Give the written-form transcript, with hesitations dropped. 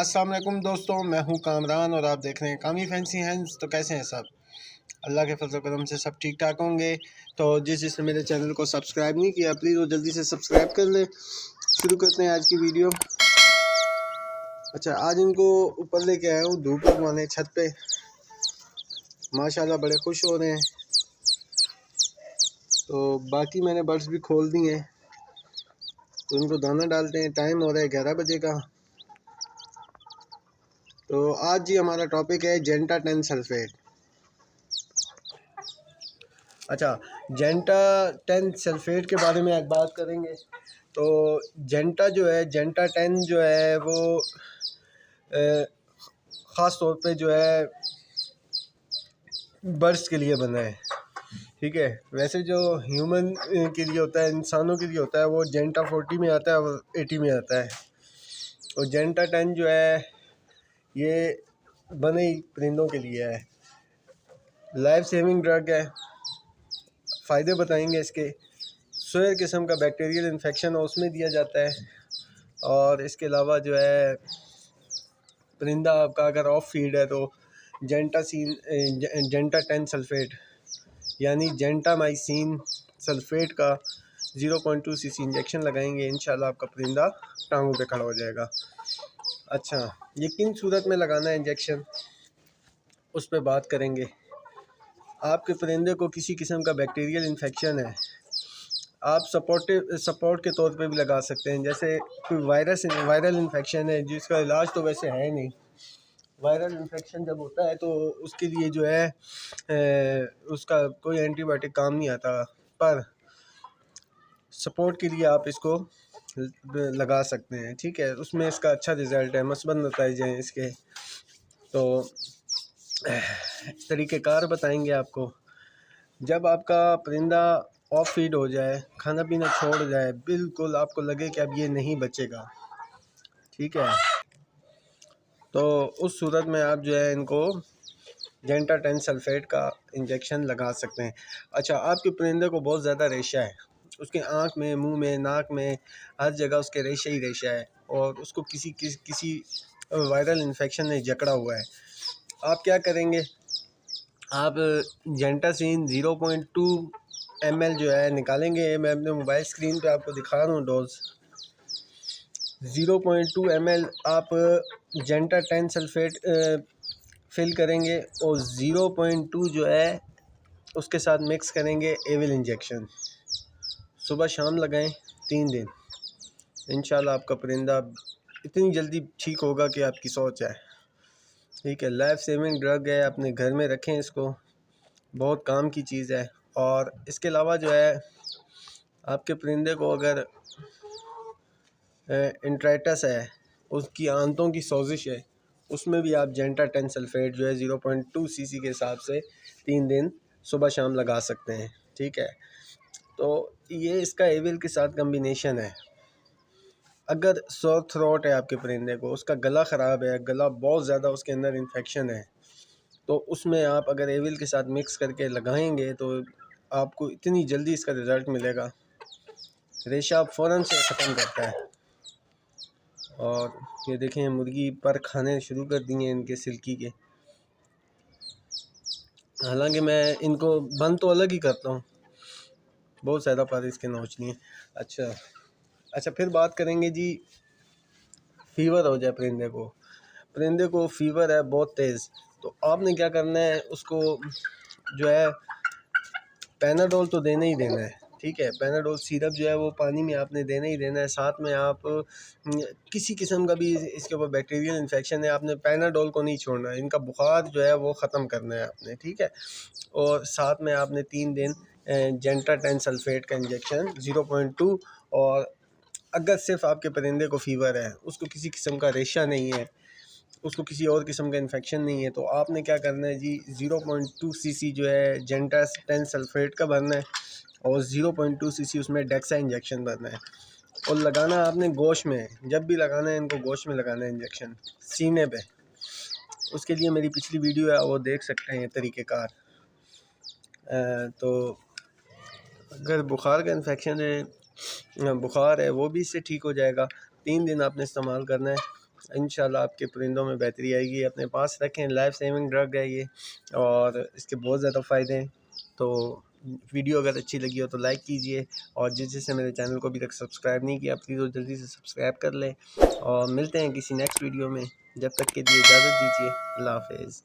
अस्सलाम वालेकुम दोस्तों, मैं हूं कामरान और आप देख रहे हैं कामी फैंसी हैंड्स। तो कैसे हैं सब? अल्लाह के फजल करम से सब ठीक ठाक होंगे। तो जिसने मेरे चैनल को सब्सक्राइब नहीं किया प्लीज़ वो जल्दी से सब्सक्राइब कर ले। शुरू करते हैं आज की वीडियो। अच्छा, आज इनको ऊपर लेके आया हूँ धूप लगवाने छत पे। माशाल्लाह बड़े खुश हो रहे हैं। तो बाकी मैंने बर्ड्स भी खोल दिए हैं, तो उनको दाना डालते हैं। टाइम हो रहा है 11 बजे का। तो आज जी हमारा टॉपिक है जेंटा 10 सल्फेट। अच्छा, जेंटा 10 सल्फेट के बारे में आज बात करेंगे। तो जेंटा जो है, जेंटा 10 जो है वो ख़ास तौर पे जो है बर्ड्स के लिए बना है। ठीक है, वैसे जो ह्यूमन के लिए होता है, इंसानों के लिए होता है, वो जेंटा 40 में आता है और 80 में आता है। और जेंटा 10 जो है ये बने ही परिंदों के लिए है। लाइफ सेविंग ड्रग है। फ़ायदे बताएंगे इसके। सोयर किस्म का बैक्टीरियल इन्फेक्शन हो उसमें दिया जाता है। और इसके अलावा जो है परिंदा आपका अगर ऑफ फीड है तो जेंटा 10 सल्फेट यानी जेंटामाइसिन सल्फेट का 0.2 सीसी इंजेक्शन लगाएंगे। इंशाल्लाह आपका परिंदा टांगों पे खड़ा हो जाएगा। अच्छा, ये किन सूरत में लगाना है इंजेक्शन, उस पर बात करेंगे। आपके परिंदे को किसी किस्म का बैक्टीरियल इन्फेक्शन है, आप सपोर्ट के तौर पे भी लगा सकते हैं। जैसे कोई वायरल इन्फेक्शन है जिसका इलाज तो वैसे है नहीं। वायरल इन्फेक्शन जब होता है तो उसके लिए जो है उसका कोई एंटीबायोटिक काम नहीं आता, पर सपोर्ट के लिए आप इसको लगा सकते हैं। ठीक है, उसमें इसका अच्छा रिज़ल्ट है, मसबत नतीजे हैं इसके। तो तरीक़ेकार बताएंगे आपको। जब आपका परिंदा ऑफ फीड हो जाए, खाना पीना छोड़ जाए, बिल्कुल आपको लगे कि अब ये नहीं बचेगा, ठीक है, तो उस सूरत में आप जो है इनको जेंटा 10 सल्फेट का इंजेक्शन लगा सकते हैं। अच्छा, आपके परिंदे को बहुत ज़्यादा रेशा है, उसके आँख में, मुंह में, नाक में, हर जगह उसके रेशा ही रेशा है और उसको किसी वायरल इन्फेक्शन ने जकड़ा हुआ है। आप क्या करेंगे, आप जेंटासिन 0.2 ml जो है निकालेंगे। मैं अपने मोबाइल स्क्रीन पे आपको दिखा रहा हूँ डोज। 0.2 ml आप जेंटा 10 सल्फेट फिल करेंगे और 0.2 जो है उसके साथ मिक्स करेंगे एविल इंजेक्शन। सुबह शाम लगाएं 3 दिन। इंशाल्लाह आपका परिंदा इतनी जल्दी ठीक होगा कि आपकी सोच है। ठीक है, लाइफ सेविंग ड्रग है, अपने घर में रखें इसको, बहुत काम की चीज़ है। और इसके अलावा जो है आपके परिंदे को अगर इंट्राइटस है, उसकी आंतों की सोजिश है, उसमें भी आप जेंटा 10 सल्फेट जो है 0.2 सीसी के हिसाब से 3 दिन सुबह शाम लगा सकते हैं। ठीक है, तो ये इसका एविल के साथ कम्बिनेशन है। अगर सोर थ्रोट है आपके परिंदे को, उसका गला ख़राब है, गला बहुत ज़्यादा उसके अंदर इन्फेक्शन है, तो उसमें आप अगर एविल के साथ मिक्स करके लगाएंगे तो आपको इतनी जल्दी इसका रिज़ल्ट मिलेगा। रेशा फ़ौरन से ख़त्म करता है। और ये देखें, मुर्गी पर खाने शुरू कर दिए इनके सिल्की के। हालांकि मैं इनको बंद तो अलग ही करता हूँ, बहुत ज़्यादा पर इसके नोचनी है। अच्छा, फिर बात करेंगे जी, फ़ीवर हो जाए परिंदे को फ़ीवर है बहुत तेज़, तो आपने क्या करना है, उसको जो है पैनाडोल तो देना ही देना है। ठीक है, पैनाडोल सिरप जो है वो पानी में आपने देना ही देना है। साथ में आप किसी किस्म का भी इसके ऊपर बैक्टीरियल इन्फेक्शन है, आपने पैनाडोल को नहीं छोड़ना है। इनका बुखार जो है वो ख़त्म करना है आपने। ठीक है, और साथ में आपने 3 दिन जेंटा 10 सल्फेट का इंजेक्शन 0.2। और अगर सिर्फ आपके परिंदे को फ़ीवर है, उसको किसी किस्म का रेशा नहीं है, उसको किसी और किस्म का इन्फेक्शन नहीं है, तो आपने क्या करना है जी, 0.2 सीसी जो है जेंटा 10 सल्फेट का भरना है और 0.2 सीसी उसमें डेक्सा इंजेक्शन भरना है। और लगाना आपने गोश्त में, जब भी लगाना है इनको गोश्त में लगाना है इंजेक्शन, सीने पे। उसके लिए मेरी पिछली वीडियो है, वो देख सकते हैं तरीक़ेकार। तो अगर बुखार का इन्फेक्शन है, बुखार है, वो भी इससे ठीक हो जाएगा। 3 दिन आपने इस्तेमाल करना है इंशाल्लाह आपके परिंदों में बेहतरी आएगी। अपने पास रखें, लाइफ सेविंग ड्रग है ये और इसके बहुत ज़्यादा फ़ायदे हैं। तो वीडियो अगर अच्छी लगी हो तो लाइक कीजिए, और जिससे मेरे चैनल को अभी तक सब्सक्राइब नहीं किया प्लीज़ वो जल्दी से सब्सक्राइब कर लें। और मिलते हैं किसी नेक्स्ट वीडियो में, जब तक के लिए इजाज़त दीजिए। अल्लाह हाफ़िज़।